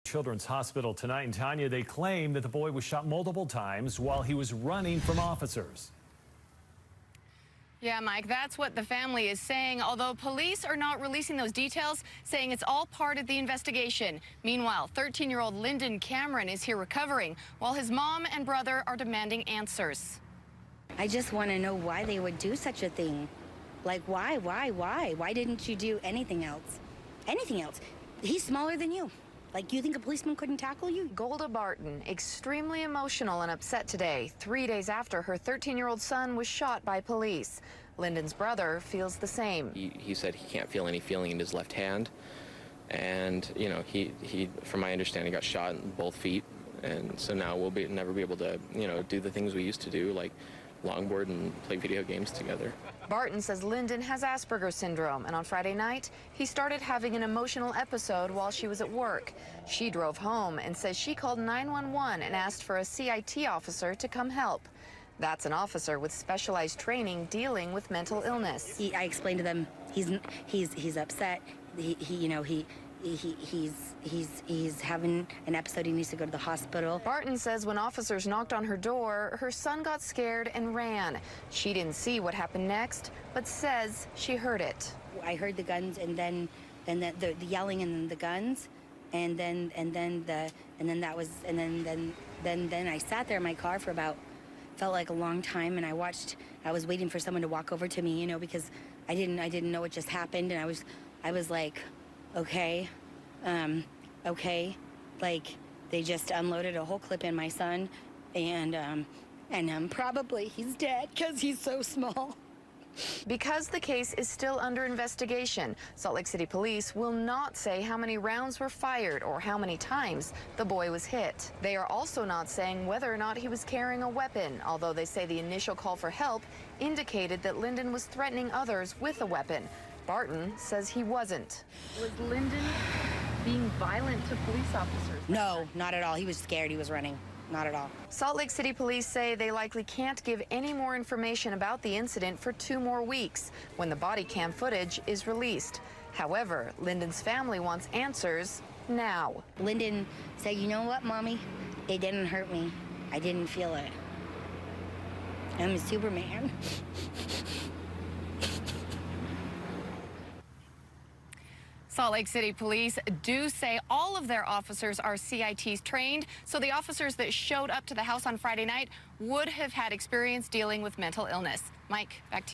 Children's Hospital tonight. And Tanya, they claim that the boy was shot multiple times while he was running from officers. Yeah, Mike, that's what the family is saying, although police are not releasing those details, saying it's all part of the investigation. Meanwhile, 13-year-old Linden Cameron is here recovering, while his mom and brother are demanding answers. I just want to know why they would do such a thing. Like, why? Why didn't you do anything else? Anything else? He's smaller than you. Like, you think a policeman couldn't tackle you? Golda Barton, extremely emotional and upset today, 3 days after her 13-year-old son was shot by police. Linden's brother feels the same. He said he can't feel any feeling in his left hand. And, you know, he from my understanding, got shot in both feet. And so now we'll never be able to, you know, do the things we used to do, like longboard and play video games together. Barton says Linden has Asperger's syndrome, and on Friday night, he started having an emotional episode while she was at work. She drove home and says she called 911 and asked for a CIT officer to come help. That's an officer with specialized training dealing with mental illness. I explained to them he's upset. He's having an episode. He needs to go to the hospital. Barton says when officers knocked on her door, her son got scared and ran. She didn't see what happened next, but says she heard it. I heard the guns and then the yelling and then the guns, and then I sat there in my car for about, felt like a long time, and I was waiting for someone to walk over to me, you know, because I didn't know what just happened, and I was like, okay, like they just unloaded a whole clip in my son, and probably he's dead because he's so small. Because the case is still under investigation, Salt Lake City Police will not say how many rounds were fired or how many times the boy was hit. They are also not saying whether or not he was carrying a weapon, although they say the initial call for help indicated that Linden was threatening others with a weapon. Barton says he wasn't. Was Linden being violent to police officers? No, not at all. He was scared. He was running. Not at all. Salt Lake City Police say they likely can't give any more information about the incident for 2 more weeks when the body cam footage is released. However, Linden's family wants answers now. Linden said, you know what, Mommy? It didn't hurt me. I didn't feel it. I'm a Superman. Salt Lake City Police do say all of their officers are CITs trained, so the officers that showed up to the house on Friday night would have had experience dealing with mental illness. Mike, back to you.